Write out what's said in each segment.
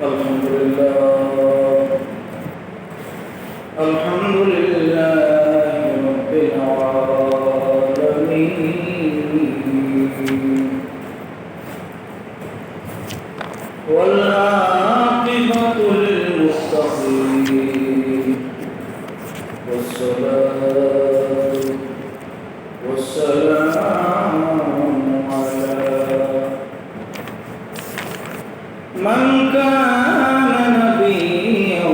الحمد لله الحمد لله رب العالمين والعاقبة للمتقين والصلاة والسلام على من كان نبيا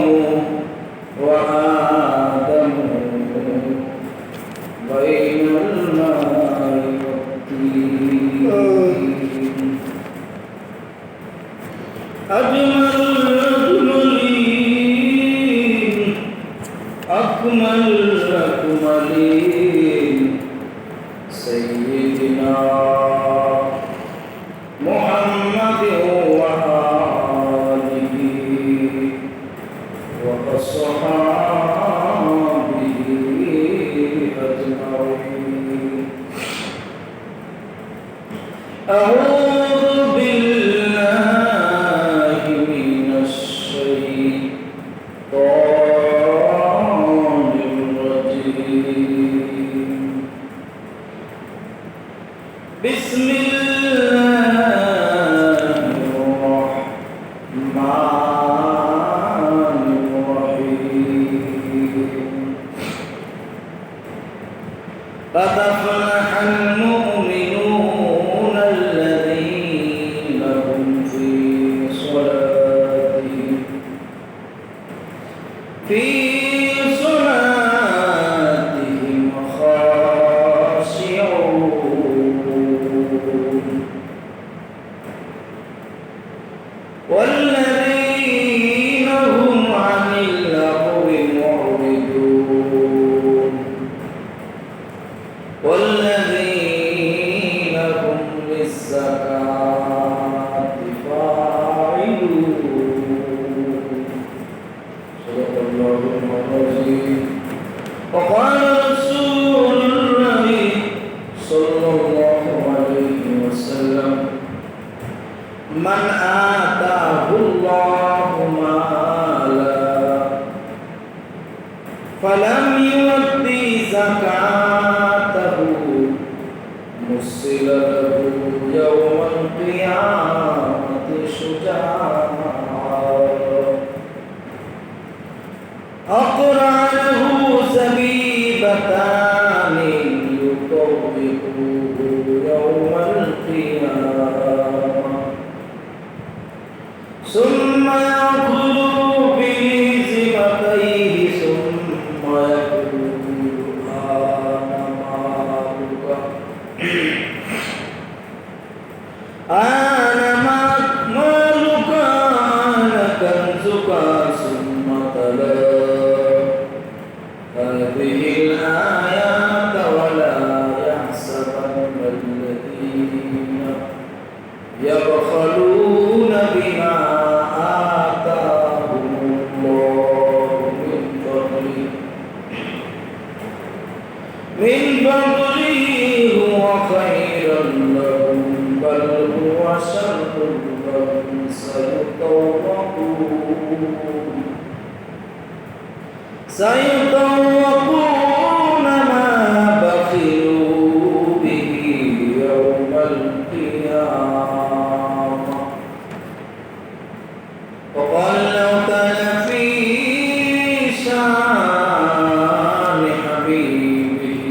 وآدم بين الماء والطين أجمل الأجملين أكمل الأكملين سيدنا محمد وآله وأصحابه أجمعين أعوذ بالله من الشيطان الرجيم بسم الله الرحمن الرحيم قد أفلح المؤمنون الذين هم في صلاتهم خاشعون والذين هم عن اللغو معرضون والذين هم للزكاة فاعلون صدق الله العظيم وقال رسول الله صلى الله عليه وسلم من آتاه الله مالا فلم يؤدي زكاته مثل له يوم القيامة شجاعا أقرع له زبيبتان يطوقه يوم القيامة ثم يأخذ بلزمتيه ثم يقول أنا مالك أنا كنزك ثم تلا هذه الآيات ولا يحسبن الذين يبخلون بما آتاهم الله من فضله هو خيرا لهم بل هو شر لهم سيطوقون ما بخلوا به يوم القيامة وقال لو كان في شان حبيبه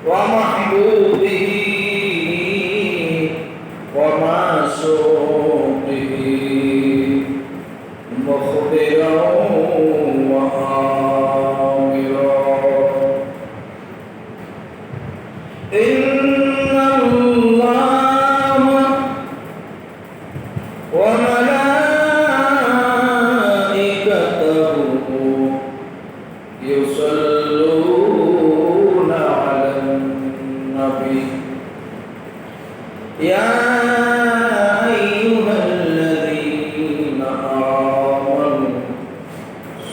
ومحبوبه ومعشوقه مخبرا وآمرا إن الله وملائكته يصلون على النبي يا أيها الذين آمنوا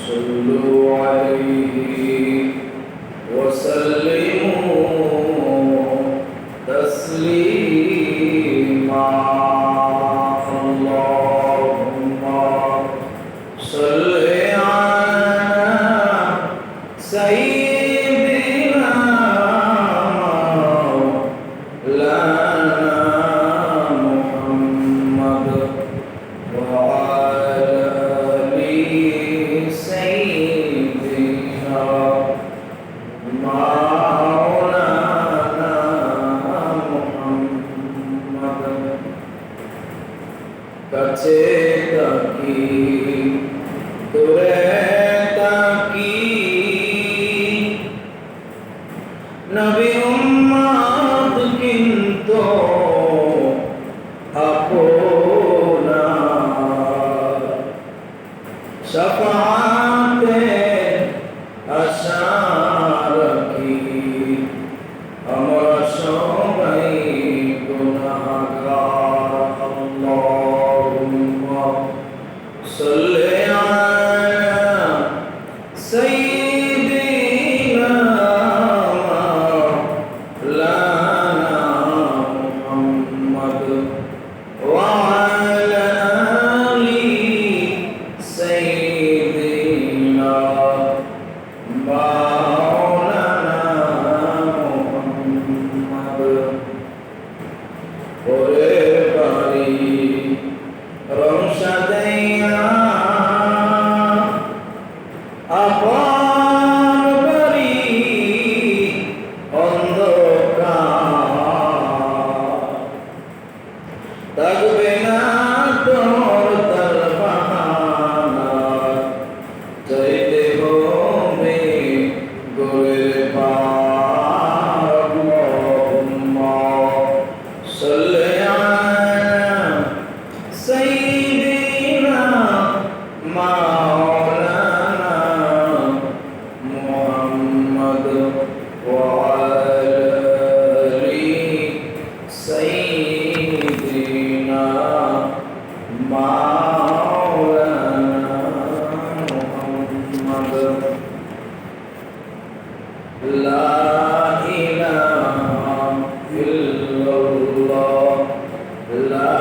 صلوا عليه وسلموا تسليما নবী উম্মত কিন্তু আপনার শাফাতে আশা রাখি আমরা সবাই গুনাহগার আল্লাহুম্মা সাল্লি আলা সাইয়্যিদিনা মাওলানা মুহাম্মদ ওয়া আলা আলি সাইয়্যিদিনা মাওলানা মুহাম্মদ ওরে বাড়ি রমশাদাইয়া আপন বাড়ি অন্ধকার থাকবে না তোর তার বাহানা চাইতে হবে গোরের পার আল্লাহুম্মা সাল্লি আলা সাইয়্যিদিনা মাওলানা মুহাম্মদ ওয়া আলা আলি সাইয়্যিদিনা মাওলানা মুহাম্মদ লা ইলাহা ইল্লাল্লাহ লা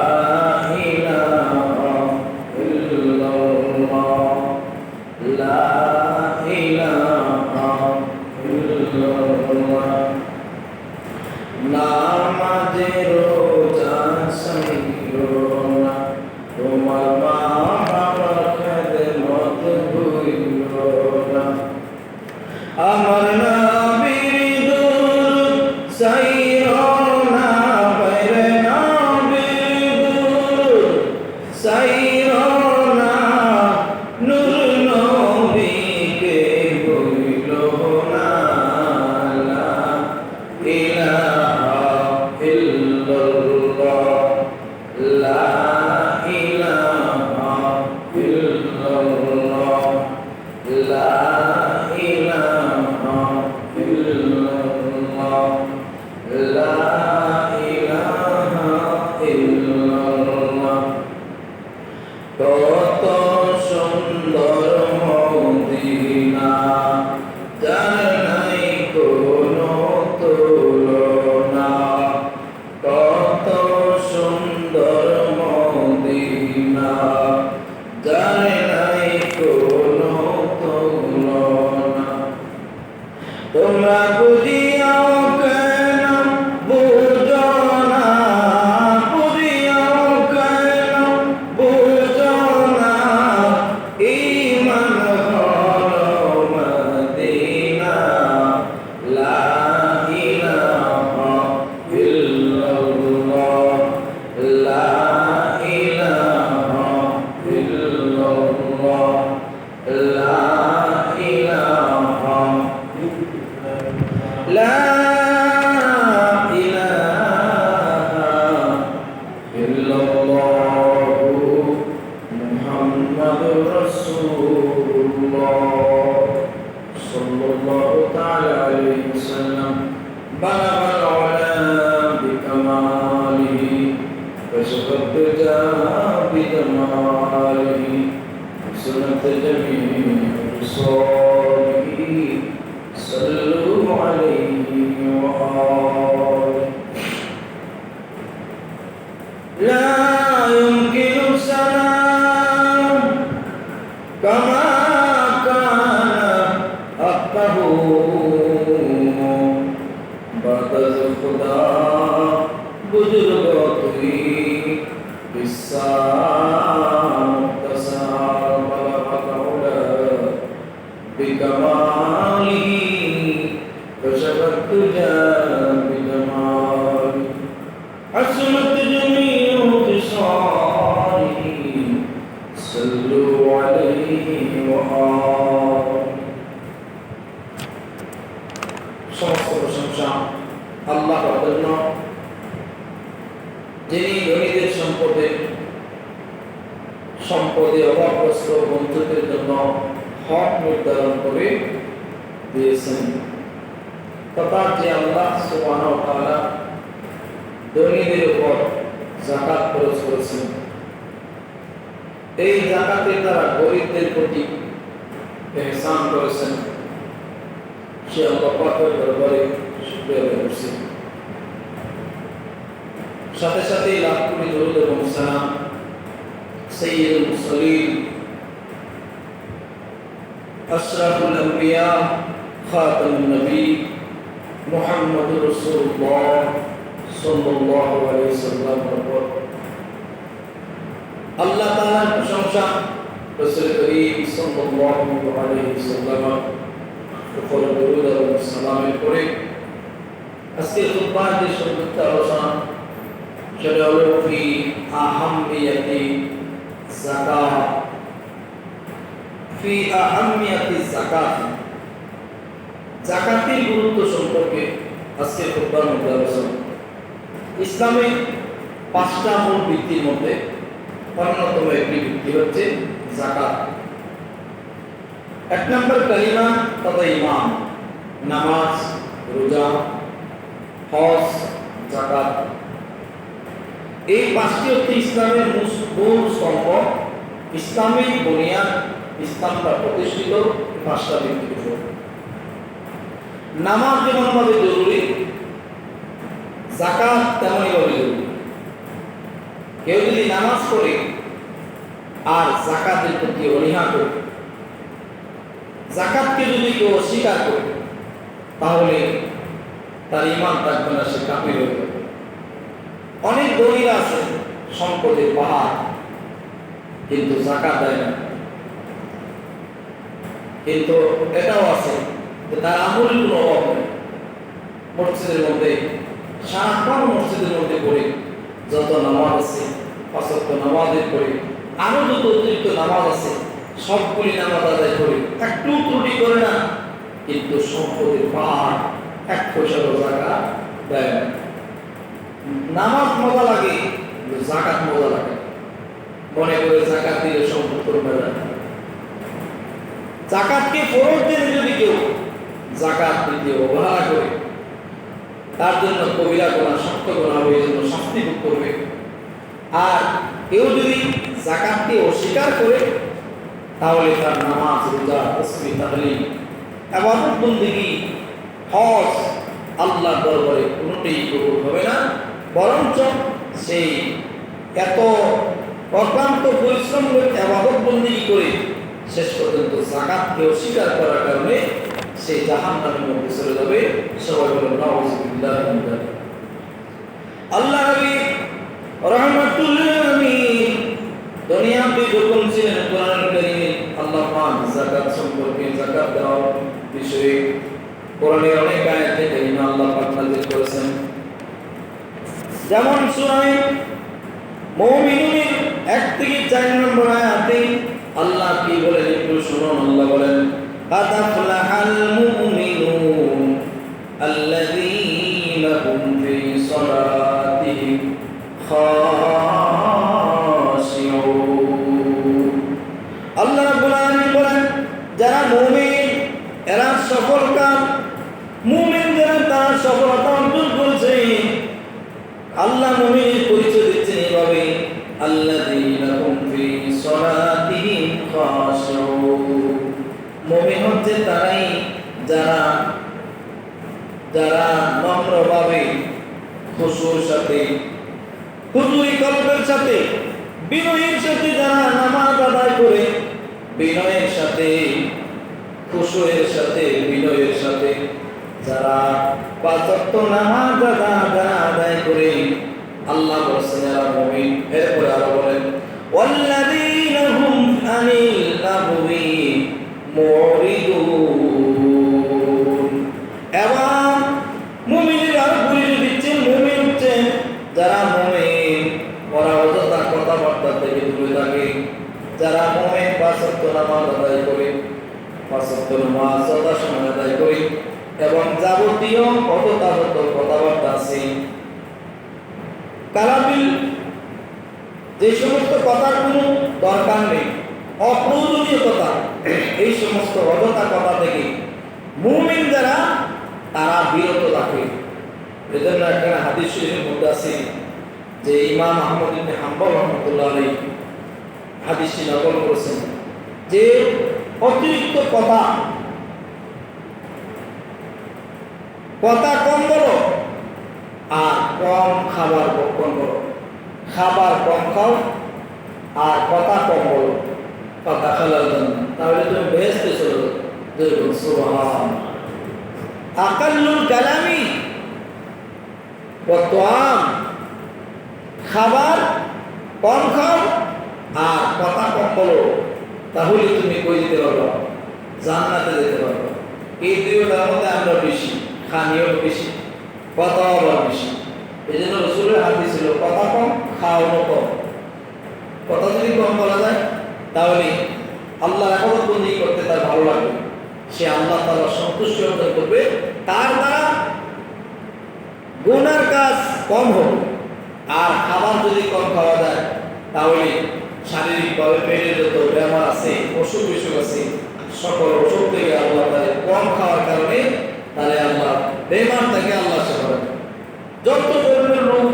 ইলাহা ইল্লাল্লাহ লা ইলাহা ইল্লাল্লাহ নামাজে রোজা সাইয়ো না তোমার মা বাবার খেদমত ভুইলো না আমার নবীর দুরূদ সাইয়ো না বাইরে নবীর দুরূদ সাইয়ো না নূর নবীকে ভুইলো না লা ইলাহা ইল্লাল্লাহ লা ইলাহা ইল্লাল্লাহ লা ইলাহা ইল্লাল্লাহ লা ইলাহা ইল্লাল্লাহ কত সুন্দর মদিনা যার নাই কোনো তুলনা কত সুন্দর মদিনা যার নাই কোনো তুলনা তোমরা বুঝিয়াও কেন বুঝো না বুঝিয়াও কেন বুঝো না ঈমান হলো মদিনা লা ইলাহা ইল্লাল্লাহ লা ইলাহা ইল্লাল্লাহ লা ইলাহা লা ইলাহা ইল্লাল্লাহু মুহাম্মাদুর রাসূলুল্লাহ সাল্লাল্লাহু তাআলা আলাইহি ওয়াসাল্লাম বালাগাল উলা বিকামালিহি وشفت بجماله سنة جميع رسوله صلوا عليه وآله لا يمكن السلام كما كان حقه بعد خدا بزرگ توی بسام تسام بلغت بكماله كشفت بجماله حسنت جميع خصاله صلوا عليه وآله সমস্ত প্রশংসা আল্লাহর জন্য, যিনি ধনীদের সম্পদে অভাবগ্রস্ত বন্ধুদের জন্য হক নির্ধারণ করে দিয়েছেন, তথা যে আল্লাহ সুবহানাহু ওয়া তাআলা ধনীদের উপর যাকাত খরচ করেছেন। এই যাকাতের দ্বারা গরিবদের প্রতি ইহসান করেছেন, সে আল্লাহ পাকের দরবারে শুকরিয়া আদায় করছি। সাথে সাথে লাখ কোটি দরুদ এবং সালাম সাইয়্যিদুল মুরসালিন আশরাফুল আম্বিয়া খাতামুন নবী মুহাম্মদুর রাসূলুল্লাহ সাল্লাল্লাহু আলাইহি ওয়াসাল্লামের উপর আল্লাহ তাআলার প্রশংসা, রাসূল করিম সাল্লাল্লাহু আলাইহি ওয়াসাল্লামের উপর দরুদ এবং সালামের পরে আজকের খুতবার যে সংক্ষিপ্ত আলোচনা সেটা হলো ফি আহাম্মিয়াতি যাকাত। ফি আহাম্মিয়াতি যাকাত, যাকাতের গুরুত্ব সম্পর্কে আজকের খুতবার মধ্যে আলোচনা। ইসলামে 5টা মূল ভিত্তির মধ্যে অন্যতম একটি ভিত্তি হচ্ছে যাকাত। 1 নম্বর কালিমা তথা ঈমান, নামাজ, রোজা, হজ, যাকাত। এই 5টি হচ্ছে ইসলামের মূল স্তম্ভ, ইসলামিক বুনিয়াদ। ইসলামটা প্রতিষ্ঠিত 5টা ভিত্তির উপর। নামাজ যেমনভাবে জরুরি, যাকাত তেমনইভাবে জরুরি। কেউ যদি নামাজ পড়ে আর যাকাতের প্রতি অনীহা করে, যাকাতকে যদি কেউ অস্বীকার করে, তাহলে তার ঈমান থাকবে না, সে কাফির হয়ে যাবে। অনেক ধনীরা আছে, সম্পদের পাহাড়, কিন্তু যাকাত দেয় না। কিন্তু এটাও আছে যে তার আমলের কোনো অভাব নেই। মসজিদের মধ্যে সারাক্ষণ মসজিদের মধ্যে পড়ে যত নামাজ আছে, 5 ওয়াক্ত নামাজের পড়ে, আরো যত অতিরিক্ত নামাজ আছে সবগুলি নামাজ আদায় করে, একটু ত্রুটি করে না, কিন্তু সম্পদের পাহাড়, 1 পয়সারও যাকাত দেয় না। নামাজ মজা লাগে, যাকাত মজা লাগে, মনে করে যাকাত দিলে সম্পদ করবে না। যাকাতকে ফরজ জেনে যদি কেউ যাকাত দিতে অবহেলা করে, তার জন্য কবিরা গুনাহ, শক্ত গুনাহ হবে, এই জন্য শাস্তি ভোগ করবে। আর কেউ যদি যাকাতকে অস্বীকার করে, তাহলে তার নামাজ, রোজা, তাসবিহ, তাহলিল, ইবাদত, বন্দেগী, হজ আল্লাহর দরবারে কোনোটাই কবুল হবে না। বরঞ্চ সেই এত অক্লান্ত পরিশ্রম করে ইবাদত বন্দেগী করে শেষ পর্যন্ত যাকাতকে অস্বীকার করার কারণে সে জাহান্নামের মধ্যে চলে যাবে। সবাই বলেন নাউযুবিল্লাহি মিন যালিক। আল্লাহ নবী রাহমাতুল লিল আলামিন দুনিয়াতে যখন ছিলেন, কোরআন কারীমে আল্লাহ পাক যাকাত সম্পর্কে, যাকাত দেওয়ার বিষয়ে কোরআনের অনেক আয়াতে কারীমা আল্লাহ পাক নাযিল করেছেন। যেমন সূরা মুমিনুনের 1 থেকে 4 নম্বর আয়াতে আল্লাহ কি বলেন একটু শুনুন। আল্লাহ বলেন, قد أفلح المؤمنون الذين هم في صلاتهم خاشعون। আল্লাহ রাব্বুল আলামিন বলেন, যারা মুমিন এরা সফলকাম, মুমিন যারা তারা সফলতা অর্জন করেছে। আল্লাহ মুমিনের পরিচয় দিচ্ছেন এইভাবে, আল্লাযীনা হুম ফি সলাতিহিম খাশিউন। মুমিন হচ্ছে তারাই যারা নম্রভাবে, খুশুর সাথে, হুজুরি কলবের সাথে, বিনয়ের সাথে যারা নামাজ আদায় করে, বিনয়ের সাথে, খুশুরের সাথে, বিনয়ের সাথে যারা 5 ওয়াক্ত নামাজ আদায় করে, আল্লাহ বলেন যারা মুমিন। এরপরে আরো বলেন, ওয়াল্লাযীনা হুম আনিল লাগবি মুরিদুন। এবং মুমিনের আরো পরিচয় দিচ্ছেন, মুমিন হচ্ছেন যারা মুমিন ওরা অযথা কথাবার্তা থেকে দূরে থাকে। যারা মুমিন 5 ওয়াক্ত নামাজ আদায় করে, 5 ওয়াক্ত নামাজ যথাসময়ে আদায় করে এবং যাবতীয় কথাবার্তা বাতিল, যে সমস্ত কথার কোনো দরকার নেই, অপ্রয়োজনীয় কথা, এই সমস্ত অযথা কথা থেকে মুমিন যারা তারা বিরত থাকে। এজন্য একটা হাদিস শরীফের মধ্যে আছে যে ইমাম আহমদ ইবনে হাম্বল রাহমাতুল্লাহ আলাইহি হাদিসটি নকল করেছেন যে অতিরিক্ত কথা কম বলো আর কম খাবার ভক্ষণ করো। খাবার কম খাও আর কথা কম বলো, কথা খালার জন্য, তাহলে তুমি বেহেশতে চলে যাবে। সুবহান। আকাল্লুল কালামি ওয়া তুআম, খাবার কম খাও আর কথা কম বলো, তাহলে তুমি কই যেতে পারবে? জান্নাতে যেতে পারবে। এই দুইটার মধ্যে আমরা বেশি, খানিও বেশি, কথাও আবার বেশি। এই জন্য রসুলের হাদিস ছিল কথা কম খাওয়ানো কম। কথা যদি কম বলা যায় তাহলে আল্লাহ ইবাদত বন্দি করতে তার ভালো লাগবে, সে আল্লাহ তাআলার সন্তুষ্টি অর্জন করবে, তার দ্বারা গুনার কাজ কম হবে। আর খাবার যদি কম খাওয়া যায় তাহলে শারীরিকভাবে পেটের যত বেমার আছে, অসুখ বিসুখ আছে, সকল অসুখ থেকে আল্লাহ তাআলা কম খাওয়ার কারণে তাহলে আল্লাহ বেমার থেকে আল্লাহ সেবা, যত ধরনের রোগ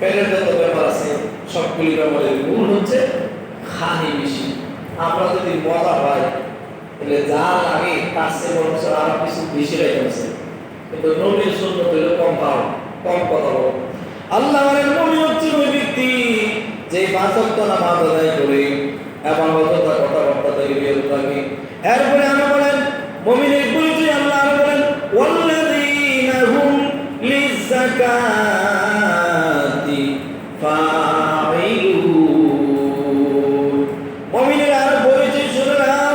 পেটের যত বেমার আছে সবগুলি বেমারের মূল হচ্ছে খানি বেশি। আমরা যদি মজা পাই তাহলে যা লাগে তার চেয়ে বরঞ্চ আরো কিছু বেশি রেখেছে, কিন্তু নবীর সুন্নাত হলো কম খাও, কম কথা বলো। আল্লাহর নবী হচ্ছে ওই ব্যক্তি যে পাঁচ ওয়াক্ত নামাজ আদায় করে এবং অযথা কথাবার্তা থেকে বিরত থাকে। এরপরে আমরা বলেন মুমিনের পরিচয়, আল্লাহ বলেন ওয়াল্লাযীনা হুম লিয-যাকাতি ফাঈলুন। মুমিনের আর পরিচয় শুনে নাও,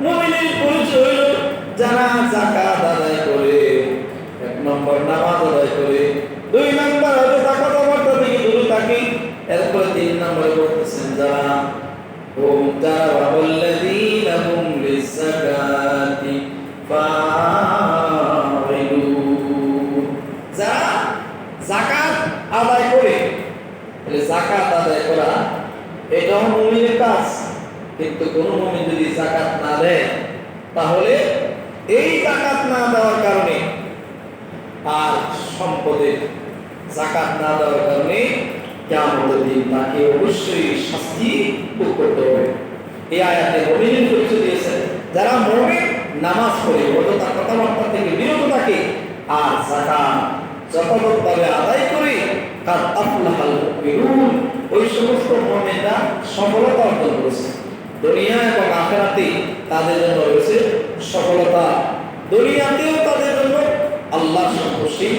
মুমিনের পরিচয় হলো যারা যাকাত আদায় করে, এক নম্বর নামাজ আদায় করে, দুই নম্বর অযথা কথাবার্তা থেকে দূরে থাকে, এরপরে তিন নম্বরে বলতেছেন যারা ওয়াল্লাযীনা হুম লিয-যাকাতি ফাঈলুন, যারা যাকাত আদায় করে। তাহলে যাকাত আদায় করা এটাও মুমিনের কাজ, কিন্তু কোন মুমিন যদি যাকাত না দেয় তাহলে এই যাকাত না দেওয়ার কারণে আর সম্পদের যাকাত না দেওয়ার কারণে কিয়ামতের দিন তাকে অবশ্যই শাস্তি ভোগ করতে হবে। এই আয়াতে মুমিনের পরিচয় দিয়েছেন যারা মুমিন, নামাজ পড়ে, অযথা কথাবার্তা থেকে বিরত থাকে আর যাকাত যথাযথভাবে আদায় করে, কাদ আফলাহাল মুমিনুন, ওই সমস্ত মুমিনরা সফলতা অর্জন করেছে। দুনিয়া এবং আখিরাতে তাদের জন্য রয়েছে সফলতা। দুনিয়াতেও তাদের জন্য আল্লাহর সন্তুষ্টি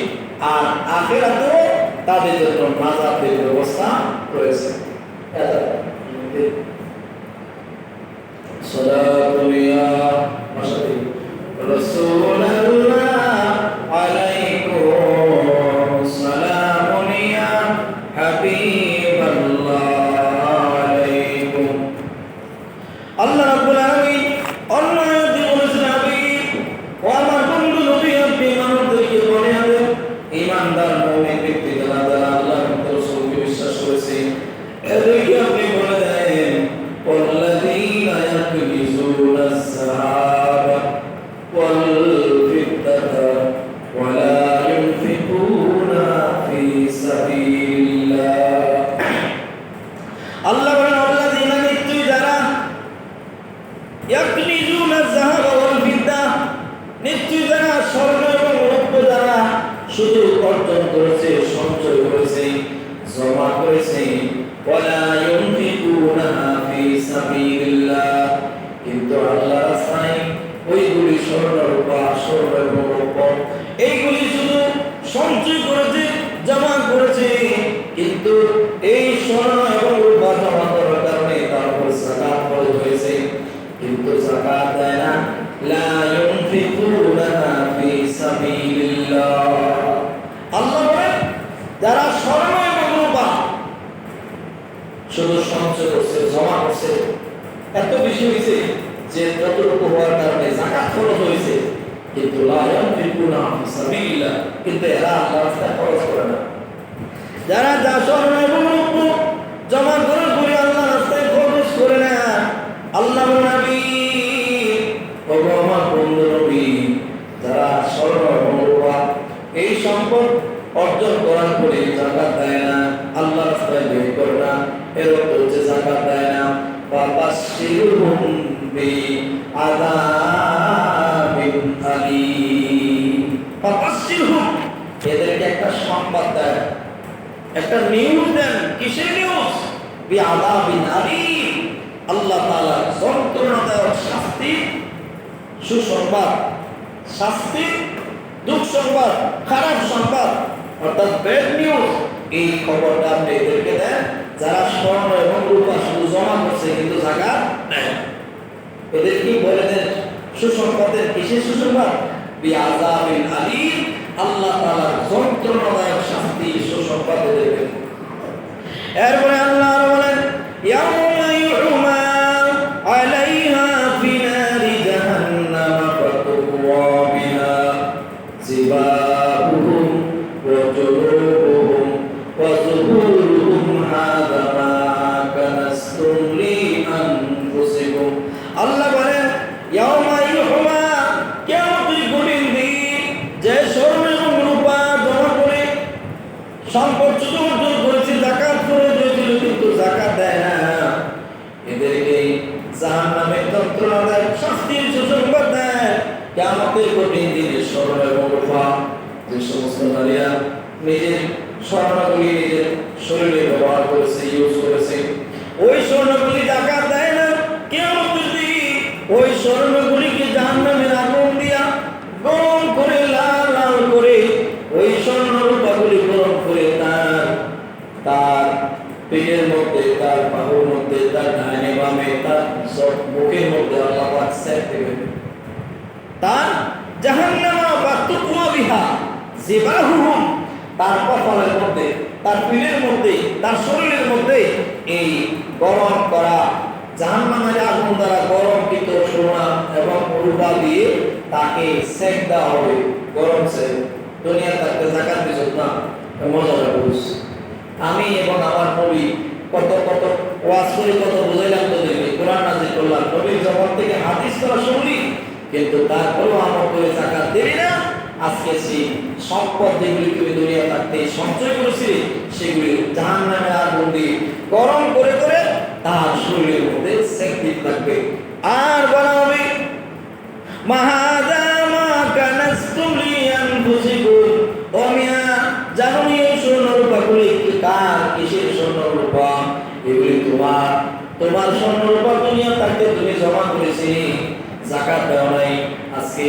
আর আখিরাতেও তাদের জন্য নাজাতের ব্যবস্থা রয়েছে। সালাতু ইয়া রাসূলুল্লাহ আলাইকুম সালামুন ইয়া হাবিবাল্লাহ আলাইকুম। আল্লাহ রাব্বুল আলামিন অন্য আয়াতে বলেছেন, হাবিব ও আমার বন্ধু নবী, আপনি মানুষদেরকে বলে দেন ঈমানদার মুমিন ব্যক্তি যারা আল্লাহর রাসূলকে বিশ্বাস করেছে, এদেরকে আপনি বলে দেন ওয়াল্লাযীনা ইয়াকনিজুনা আয-যাহাবা ওয়াল ফিদ্দাতা ওয়া লা ইউনফিকুনা ফী সাবিলিল্লাহ। আল্লাহ বলেন ওয়াল্লাযীনা, নিশ্চয়ই যারা ইয়াকনিজুনা আয-যাহাবা ওয়াল ফিদ্দা, নিশ্চয়ই যারা স্বর্ণ এবং রৌপ্য যারা শুধু অর্জন করেছে, সঞ্চয় করেছে, জমা করেছে, ওয়ালা ইউনফিকুনা ফী সাবিলিল্লাহ, কিন্তু আল্লাহর রাস্তায় ওইগুলি স্বর্ণ রূপা, স্বর্ণ এবং রৌপ্য এইগুলি শুধু সঞ্চয় করেছে, জমা করেছে, কিন্তু এই স্বর্ণ এবং রূপা জমা করার কারণে তার উপর যাকাত ফরজ হয়েছে, কিন্তু যাকাত দেয় না। লা ইউনফিকুনা ফী সাবিলিল্লাহ। আল্লাহ বলেন যারা স্বর্ণ এবং রূপা শুধু সঞ্চয় করছে, জমা করছে, এত বেশি হয়েছে যে যতটুকু হওয়ার কারণে যাকাত খরচ হয়েছে, কিন্তু লা ইউনফিকুনা ফী সাবিলিল্লাহ, কিন্তু এরা আল্লাহর রাস্তায় খরচ করে না। যারা যা স্বর্ণ এবং অর্জন করার পরে যাকাত দেয় না, আল্লাহ রাস্তায় ব্যয় করে না, এরকম হচ্ছে যাকাত দেয় না, ফাবাশশিরহুম বিআযাবিন আলীম। ফাবাশশিরহুম, এদেরকে একটা সংবাদ দেয়, একটা নিউজ দেন। কিসের নিউজ? বিআযাবিন আলীম, আল্লাহ তাআলা যন্ত্রণাদায়ক শাস্তি সুসংবাদ, শাস্তি দুঃখ সংবাদ, খারাপ সংবাদ, অর্থাৎ ব্যাড নিউজ। এই খবরটা আপনি এদেরকে দেন যারা স্বর্ণ এবং রূপা শুধু জমা করছে কিন্তু যাকাত নেয়। এদের কি বলে দেন সুসংবাদের? কিসের সুসংবাদ? বিআযাবিন আলীম, আল্লাহ তাআলার যন্ত্রণাদায়ক শাস্তি সুসংবাদ এদেরকে। এরপরে আল্লাহ বলেন ইয়াউমা ইউমা আলাইহা ফি নারি জাহান্নাম ফাতুওয়া বিহা জিবাহুম ওয়া জুনুবুহুম ওয়া যুহুরুহুম হাযা মা কানাসতুম লিআনফুসিকুম। আল্লাহ বলেন ইয়াউমা ইউমা, কিয়ামতের কঠিন দিন, যে স্বর্ণ এবং রূপা জমা করে সম্পদ অর্জন করেছে, যাকাত করেছিল কিন্তু যাকাত দেয় না, এদেরকে জাহান্নামের যন্ত্রণাদায়ক শাস্তির সুসংবাদ দেয়। কিয়ামতের কঠিন দিনে স্বর্ণ এবং রূপা, যে সমস্ত নারীরা নিজের স্বর্ণগুলি নিজের শরীরে ব্যবহার করেছে, ইউজ করেছে, ওই স্বর্ণগুলি যাকাত দেয় না, কিয়ামতের দিন ওই স্বর্ণগুলিকে জাহান্নামের আগুন দিয়া গরম করে লাল লাল করে ওই স্বর্ণ রূপাগুলি গরম করে তার পেটের মধ্যে, তার বাহুর মধ্যে, তার ডানে বামে, তার সব মুখের মধ্যে আল্লাহ পাক সেট দেবেন। তার জাহান্নামা বাতুকুয়া বিহা জিবাহুহুম, তার কপালের মধ্যে, তার পিঠের মধ্যে, তার শরীরের মধ্যে এই গরম করা জাহান্নামের আগুন দ্বারা গরমকৃত সোনা এবং রূপা দিয়ে তাকে সেক দেওয়া হবে। গরম সেক। দুনিয়া থাকতে যাকাত দিছ না, মজাটা বুঝ। আমি এবং আমার নবী কত কত ওয়াজ করে কত বুঝাইলাম তোদেরকে, কোরআন নাযিল করলাম, নবীর জবান থেকে হাদিস করা শুনলি, কিন্তু তারপরেও আমল করে যাকাত দিবি না। আজকে সেই সম্পদ যেগুলি তুমি দুনিয়া থাকতে সঞ্চয় করেছিলে সেগুলি জাহান্নামের আগুন দিয়ে গরম করে করে তার শরীরের মধ্যে সেক দিতে লাগবে। আর বলা হবে মাহাদা মা কানাসতুম লিআনফুসিকুম, ও মিয়া জানো এই স্বর্ণ রূপাগুলি কার, কিসের স্বর্ণ রূপা? এগুলি তোমার স্বর্ণ রূপা দুনিয়া থাকতে তুমি জমা করেছিলে, যাকাত দাও নাই। আজকে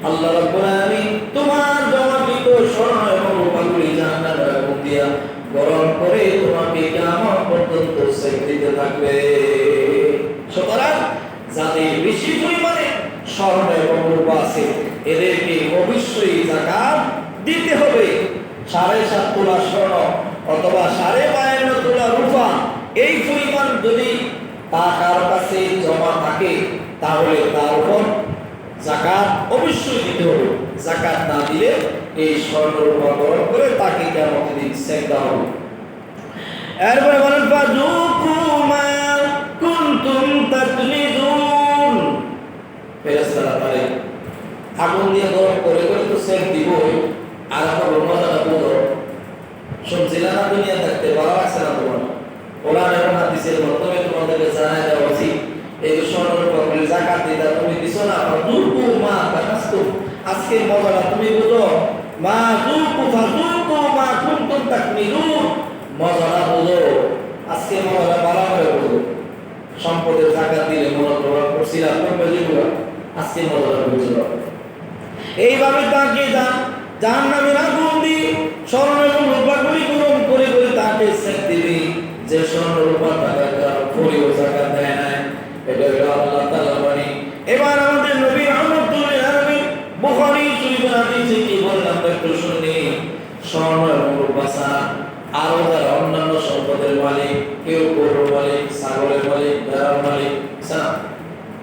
আল্লাহ রাব্বুল আলামিন তোমার জমাকৃত স্বর্ণ এবং রূপাগুলি জাহান্নামের আগুন দিয়া গরম করে তোমাকে কিয়ামত পর্যন্ত সেক দিতে থাকবে। সুতরাং যাদের বেশি পরিমাণে স্বর্ণ এবং রূপা আছে এদেরকে অবশ্যই যাকাত দিতে হবে। 7.5 তোলা স্বর্ণ অথবা 52.5 তোলা রূপা, এই পরিমাণ যদি কারো কাছে জমা থাকে তাহলে তার উপর যাকাত অবশ্যই দিতে হবে। যাকাত না দিলে এই স্বর্ণ রূপা গরম করে তাকে কিয়ামতের দিন সেক দেওয়া হবে। এরপরে বলেন ফাযুকু মা কুনতুম তাকলিদুন, ফেরেশতারা তারে আগুন দিয়ে গরম করে করে তো সেক দিব। আর আমার মজাটা বুঝো, শুনছিলাম না দুনিয়া থাকতে ভালো লাগছে না তোমার? কোরআন এবং হাদিসের মাধ্যমে তোমাদেরকে জানাই দেওয়া উচিত এই যে স্বর্ণ রূপাগুলি যাকাত দিতে তুমি দিছো না। ফাযুকু মা কানাসতুম, আজকে মজাটা তুমি বুঝো। মা যুকু ফাযুকু মা কুনতুম তাকলিদুন, মজাটা বুঝো। আজকে মজাটা ভালো করে বুঝো। সম্পদের যাকাত দিলে মনে প্রভাব করছিলাম তোমরা যেগুলো, আজকে মজাটা বুঝো। এইভাবে তাকে জাহান্নামের আগুন দিয়ে স্বর্ণ এবং রূপাগুলি গরম করে করে তাকে সেক দিবি। যে স্বর্ণ রূপা টাকা পরিও যাকাত দেয় না, এটা হলো আল্লাহ তাআলার বাণী। এবার আমাদের নবী রাহমাতুল্লাহ আলাইহি বুখারী শরীফের হাদিসে কি বললেন আমরা একটু শুনি। স্বর্ণ এবং রূপা ছাড়া আরো যারা অন্যান্য সম্পদের মালিক, কেউ গরুর মালিক, ছাগলের মালিক, ভেড়ার মালিক,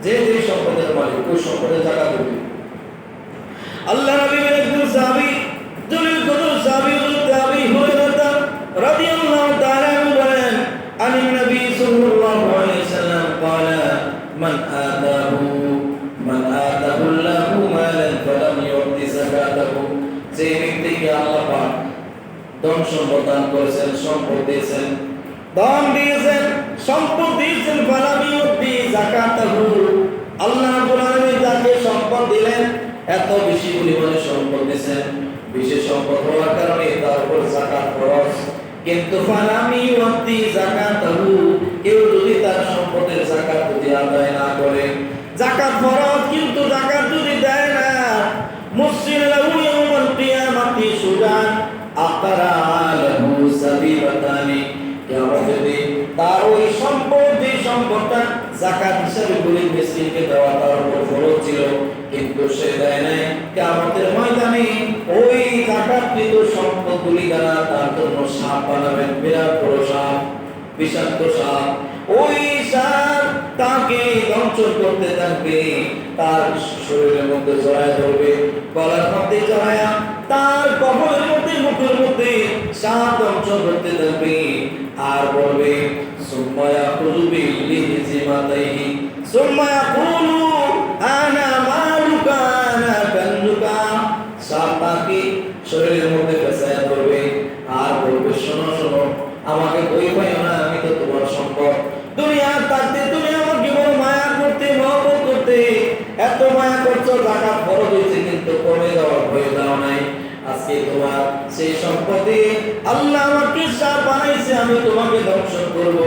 যে যে সম্পদের মালিক ওই সম্পদের যাকাত দিবে। আল্লাহ নবীর একজন সাহাবী জলিল কদর সাহাবী হযরত আবু হুরায়রা রাদিয়াল্লাহু তাআলা বলেন আনিন নবী সাল্লাল্লাহু আলাইহি ওয়াসাল্লাম قال من آتاه الله مالا فلم يؤت زكاته, যে ব্যক্তিকে আল্লাহ পাক ধন সম্পদ দান করেছেন, সম্পদ দিয়েছেন, ধন দিয়েছেন, সম্পদ দিয়েছেন, ফালামিউদ্দি যাকাতাহু, আল্লাহ রাব্বুল আলামিন যাকে সম্পদ দিলেন এত বেশি পরিমাণে সম্পদ দিয়েছেন, বিশেষ সম্পদ হওয়ার কারণে তার উপর যাকাত ফরজ। কিন্তু ফালামিউদ্দি যাকাতাহু, কেউ যদি তার সম্পদের যাকাত যদি আদায় না করে, যাকাত ফরজ কিন্তু যাকাত যদি দেয় না, মুসলিম লাহু ইয়াউমাল কিয়ামাতি সুজান আকারা লাহু সাবিবাতানি, কিয়ামতের দিন তার ওই সম্পদ, যে সম্পদটা যাকাত হিসেবে গরিব মিসকিনকে দেওয়া তার উপর ফরজ ছিল কিন্তু সে দেয় নাই, কিয়ামতের ময়দানে ওই যাকাতকৃত সম্পদগুলি দ্বারা তার জন্য সাপ বানাবেন, বিরাট বড় সাপ, বিষাক্ত সাপ। ওই সাপ তাকে দংশন করতে থাকবে, তার শরীরের মধ্যে জড়ায় ধরবে, গলার মধ্যে জড়ায়া তার কপালের মধ্যে, মুখের মধ্যে সাপ দংশন করতে থাকবে আর বলবে সুম্মা ইয়াকুলু বিলিহিজিমাতাইহি সুম্মা ইয়াকুলু আনা মালুকা আনা কানজুকা। সাপ তাকে শরীরের মধ্যে ফেসায়া ধরবে আর বলবে শোনো শোনো, আমাকে বই পাইও না, আমি তো তোমার সম্পদ। দুনিয়ার থাকতে তুমি আমাকে বড় মায়া করতে, মহব্বত করতে, এত মায়া করছো, যাকাত ফরজ হয়েছে কিন্তু কমে যাওয়ার ভয় দাও নাই। আজকে তোমার সেই সম্পদে আল্লাহ আমাকে সাপ বানাইছে, আমি তোমাকে ধ্বংসন করব।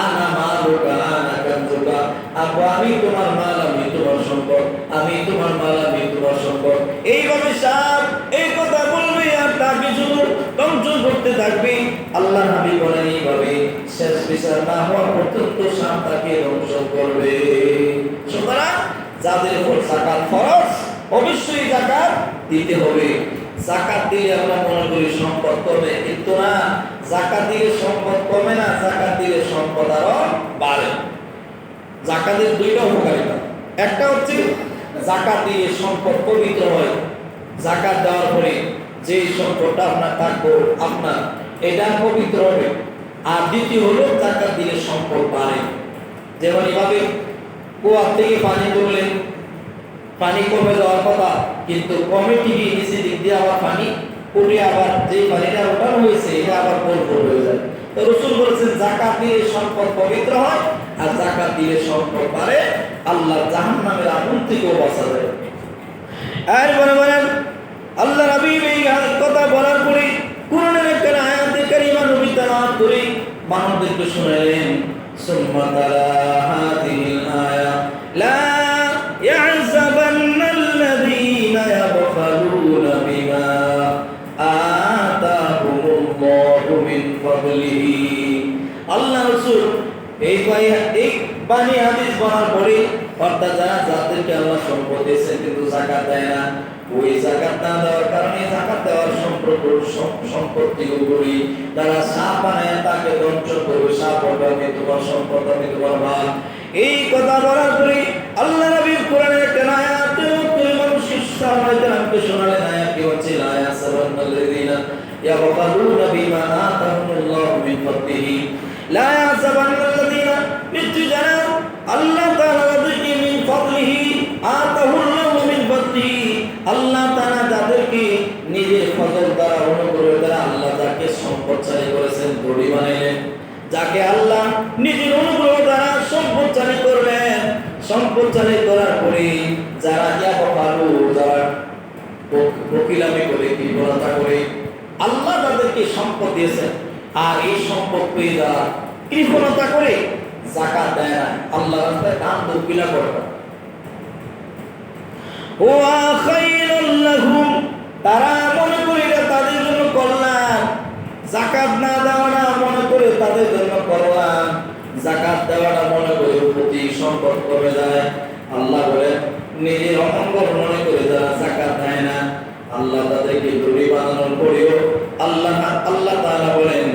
আনা মালুকা আনা কানজুকা, আব্বা আমি তোমার মাল, আমি তোমার সম্পদ, আমি তোমার মাল, আমি তোমার সম্পদ। এইভাবে সাপ এই কথা বলবে আর তাকে শুধু ধ্বংসন করতে থাকবে। আল্লাহ নবী বলেন এইভাবে শেষ বিচার না হওয়া পর্যন্ত সাপ তাকে ধ্বংসন করবে। সুতরাং যাদের উপর যাকাত ফরজ অবশ্যই যাকাত দিতে হবে। যাকাত দিলে আমরা মনে করি সম্পদ কমে, কিন্তু না, যাকাত দিলে সম্পদ কমে না, যাকাত দিলে সম্পদ আরো বাড়ে। যাকাতের দুইটা উপকারিতা, একটা হচ্ছে যাকাত দিলে সম্পদ পবিত্র হয়, যাকাত দেওয়ার পরে যে সম্পদটা আপনার থাকবে আপনার এটা পবিত্র হবে। আর দ্বিতীয় হলো যাকাত দিলে সম্পদ বাড়ে। যেমন এভাবে কুয়া থেকে পানি তুললেন, পানি কমে যাওয়ার কথা কিন্তু কমে ঠিকই, নিচে দিক দিয়ে আবার পানি উঠে আবার যে পানিটা ওঠানো হয়েছে এটা আবার ভরপুর হয়ে যায়। তো রাসূল বলেছেন যাকাত দিলে সম্পদ পবিত্র হয় আর যাকাত দিলে সম্পদ বাড়ে, আল্লাহ জাহান্নামের আগুন থেকেও বাঁচা যায়। আর বলেন আল্লাহ নবী এই কথা বলার পরে কোরআনের একটা আয়াতে কারিমা নবী তেলাওয়াত করে মানুষদেরকে শোনালেন। সুম্মা তালা হাযিহিল আয়া লা ইয়াহযাবান্নাল্লাযীনা ইয়াবখালুনা বিমা আতাহুমুল্লাহু মিন ফাদলিহি। আল্লাহ রাসূল এই বাণী হাদিস বলার পরে অর্থাৎ যাদেরকে আল্লাহ সম্পদ দিয়েছেন কিন্তু যাকাত দেয় না, ওই যাকাত না দেওয়ার কারণে যাকাত দেওয়ার সম্পত্তিগুলি তারা সাপ বানায় তাকে ধ্বংস করবে। সাপ বলবে আমি তোমার সম্পদ, আমি তোমার মাল। এই কথা বলার পরে আল্লাহ নবীর কোরআনের একটা আয়াত তুমি মানুষের সামনে শোনালেন। আয়াতটি হচ্ছে লা ইয়াহযাবান্নাল্লাযীনা ইয়াবখালুনা বিমা আতাহুমুল্লাহু মিন ফাদলিহি লা ইয়াহযাবান্নাল্লাযীনা, নিশ্চয় জানো আল্লাহ তাআলা যাদেরকে মিন ফাদলিহি আতাহুল্লাহু মিন ফাদলিহি, আল্লাহ তাআলা যাদেরকে নিজের ফজল দ্বারা অনুগ্রহ দ্বারা আল্লাহ যাকে সম্পদশালী করেছেন, ধনী বানাইলেন, যাকে আল্লাহ নিজের অনুগ্রহ দ্বারা সম্পদশালী করলেন, সম্পদশালী করার পরে যারা ইয়াবখালু, যারা বকিলামি করে, কৃপণতা করে, আল্লাহ তাদেরকে সম্পদ দিয়েছেন আর এই সম্পদ পেয়ে যারা কৃপণতা করে যাকাত দেয় না, আল্লাহ রাস্তায় দান দক্ষিণা করে, ওয়া খায়রুল লাহুম, তারা মনে করে এটা তাদের জন্য কল্যাণ। যাকাত না দেওয়াটা মনে করে তাদের জন্য কল্যাণ, যাকাত দেওয়াটা মনে করে প্রতি সম্পদ কমে যায়। আল্লাহ বলেন নিজের অমঙ্গল মনে করে যারা যাকাত দেয় না, আল্লাহ তাদেরকে ধনী বানানোর পরেও আল্লাহ তাআলা বলেন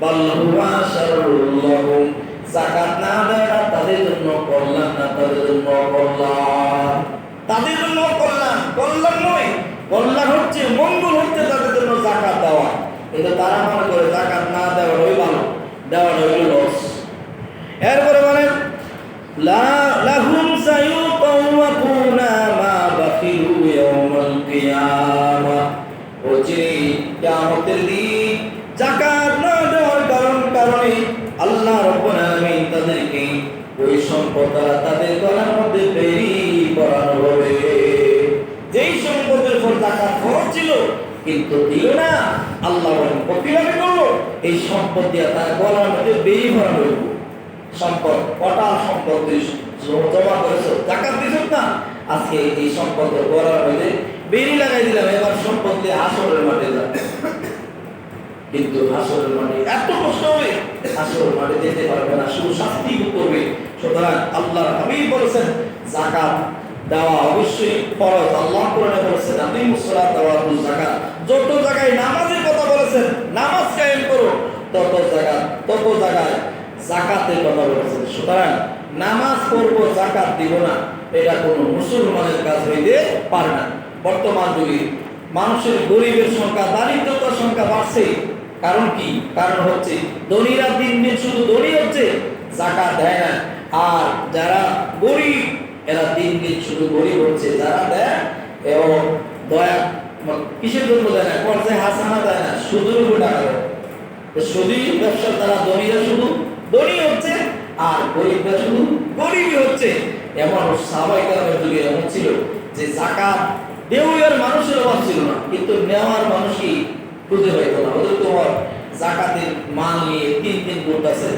বাল হুয়া শাররুল লাহুম, যাকাত না দেওয়াটা তাদের জন্য কল্যাণ না, তাদের জন্য কল্যাণ, তাদের জন্য কল্যাণ। কল্যাণ নয়, কল্যাণ হচ্ছে মঙ্গল হচ্ছে তাদের জন্য যাকাত দেওয়া, কিন্তু তারা মনে করে যাকাত না দেওয়াটাই ভালো, দেওয়াটা হইল লস। এরপরে বলেন লাহুম সায়ুতাওয়াকুনা মা বাখিলু ইয়াউমাল কিয়ামা, কিয়ামতের দিন যাকাত না দেওয়ার কারণে আল্লাহ রাব্বুল আলামিন তাদেরকে ওই সম্পদ দ্বারা তাদের গলার মধ্যে বেরি পরানো হবে। যেই সম্পদের উপর যাকাত ফরজ ছিল কিন্তু দিল না, আল্লাহ বলেন কিভাবে করলো? এই সম্পদ দিয়ে তার গলার মধ্যে বেরি পরানো হবে। সম্পদ কটা সম্পদ জমা করেছো, যাকাত দিছ না, আজকে এই সম্পদ গলার মধ্যে বেরি লাগাই দিলাম, এবার সম্পদ দিয়ে হাসরের মাঠে যাবে। কিন্তু হাসরের মাঠে এত কষ্ট হবে, হাসরের মাঠে যেতে পারবে না, শুধু শাস্তি ভোগ করবে। সুতরাং আল্লাহর হাবিব বলেছেন যাকাত দেওয়া অবশ্যই ফরজ। আল্লাহ কোরআনে বলেছেন আকিমুস সালাতা ওয়া আতুজ যাকাত। যত জায়গায় নামাজের কথা বলেছেন, নামাজ কায়েম করো, তত জায়গায় যাকাতের কথা বলেছেন। সুতরাং নামাজ পড়বো যাকাত দিব না, এটা কোনো মুসলমানের কাজ হইতে পারে না। বর্তমান যুগে মানুষের গরিবের সংখ্যা, দারিদ্রতার সংখ্যা বাড়ছে। কারণ কি? কারণ হচ্ছে ধনীরা দিন দিন শুধু ধনী হচ্ছে, যাকাত দেয় না। আর যারা গরিব এরা দিন দিন শুধু গরিব হচ্ছে। যারা দেয় এবং দয়া কিসের জন্য দেয় না, পর্যায়ে হাসানা দেয় না, সুদের উপর টাকা দেয়। সুদী ব্যবসার দ্বারা ধনীরা শুধু ধনী হচ্ছে আর গরিবরা শুধু গরিবই হচ্ছে। এমন সাহাবায়ে কেরামের যুগে এমন ছিল যে যাকাত দেওয়ার মানুষের অভাব ছিল না, কিন্তু নেওয়ার মানুষই খুঁজে পাইতো না। ওদের তোমার যাকাতের মাল নিয়ে 3 দিন ঘুরতেছে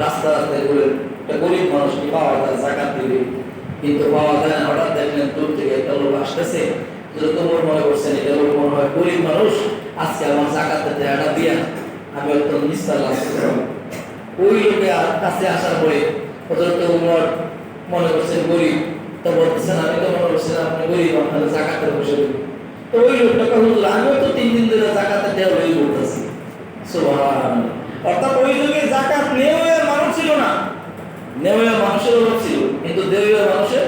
রাস্তায় ঘুরে, একটা গরিব মানুষকে পাওয়া যায় যাকাত দিবে, কিন্তু পাওয়া যায় না। হঠাৎ দেখলেন দূর থেকে একটা লোক আসতেছে, তোমার মনে করছেন এটা লোক মনে হয় গরিব মানুষ, আজকে আমার যাকাতের টাকাটা দিয়া আমি অত্যন্ত নিস্তার লাভ করলাম। ওই লোকের কাছে আসার পরে হযরত ওমর মনে করছেন গরিব, তো বলতেছেন আমি তো মনে করছিলাম আপনি গরিব, আপনারা যাকাতের বসে দেবেন। তো ওই লোকটা হুজুর আমিও তো 3 দিন ধরে যাকাতের টাকা লই করতেছি। সুবহানাল্লাহ। অর্থাৎ ওই যুগে যাকাত নেওয়ার মানুষ ছিল না, নেওয়ার মানুষের অভাব ছিল, কিন্তু দেওয়ার মানুষের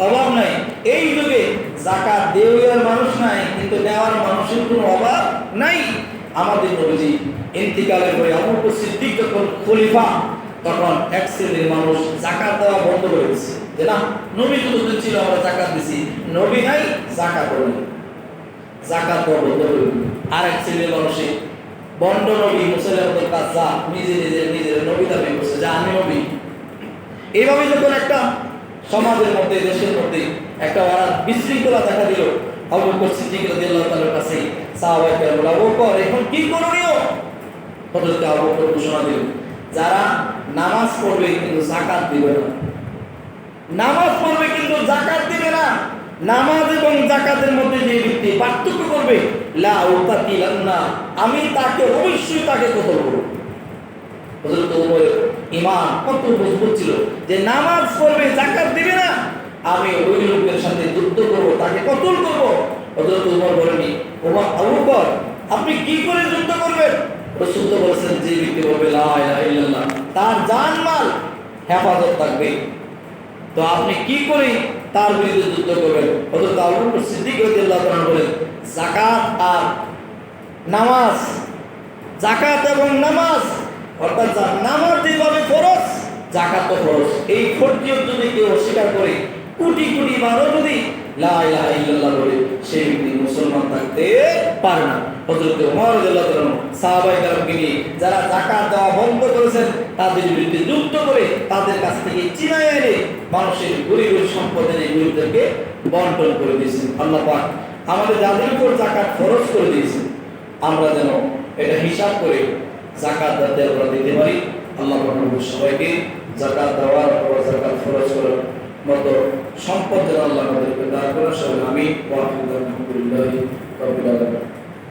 অভাব নাই। এই যুগে যাকাত দেওয়ার মানুষ নাই, কিন্তু নেওয়ার মানুষের কোনো অভাব নাই। আমাদের নবীজি ইন্তিকালের পরে আবু বকর সিদ্দিক যখন খলিফা, তখন এক শ্রেণীর মানুষ যাকাত দেওয়া বন্ধ করে দিয়েছে, যে না নবী যতদিন ছিল আমরা যাকাত দিছি, নবী নাই যাকাত দেব, যাকাত দেওয়া বন্ধ করে দিল। আর এক শ্রেণীর মানুষে বন্ড নবী মুসলিমের কাছে নিজের নবী দাবি করছে যে আমি নবী। এইভাবে যখন একটা সমাজের মধ্যে, দেশের মধ্যে একটা ওরা বিশৃঙ্খলা দেখা দিল, আবু বকর সিদ্দিক রাদিয়াল্লাহু তাআলার কাছে সাহাবায়ে কেরাম বলল, আবু বকর এখন কি করণীয়? হযরত আবু বকর ঘোষণা দিল, যারা নামাজ পড়বে কিন্তু যাকাত দিবে না, নামাজ পড়বে কিন্তু যাকাত দিবে না, নামাজ এবং যাকাতের মধ্যে যে ব্যক্তি পার্থক্য করবে, লা উতাতিলান্না, আমি তাকে অবশ্যই তাকে কতল করব। হযরত ওমরের ঈমান কত মজবুত ছিল যে নামাজ পড়বে যাকাত দিবে না, আমি ওই লোকের সাথে যুদ্ধ করব, তাকে কতল করব। হযরত ওমর বলেনি, ওমর আবু বকর আপনি কি করে যুদ্ধ করবেন? রাসূল তো বলেছেন যে ব্যক্তি বলবে লা ইলাহা ইল্লাল্লাহ তার জানমাল হেফাজত থাকবে, তো আপনি কি করে তার বিরুদ্ধে যুদ্ধ করবেন? হযরত আবু বকর সিদ্দিক রাদিয়াল্লাহু তাআলা বলেন, যাকাত আর নামাজ, যাকাত এবং নামাজ, অর্থাৎ নামাজ যেভাবে ফরজ যাকাত তো ফরজ, এই ফরজিয়ত যদি কেউ অস্বীকার করে, কোটি কোটি বারো যদি লা ইলাহা ইল্লাল্লাহ বলে, সেই ব্যক্তি মুসলমান থাকতে পারে না। হযরত ওমর রাদিয়াল্লাহু তাআলা সাহাবায়ে কেরামকে নিয়ে যারা যাকাত দেওয়া বন্ধ করেছেন তাদের বিরুদ্ধে যুদ্ধ করে তাদের কাছ থেকে চিনায় এনে মানুষের গরিবের সম্পদের এই গরিবদেরকে বন্টন করে দিয়েছেন। আল্লাহ পাক আমাদের যাদের উপর যাকাত ফরজ করে দিয়েছেন, আমরা যেন এটা হিসাব করে যাকাত দিতে পারি। আল্লাহ পাক সবাইকে যাকাত দেওয়ার ও যাকাত ফরজ করার মতো সম্পদ যেন আল্লাহ আমাদেরকে দান করেন। আমি ওয়া আলহামদুলিল্লাহ।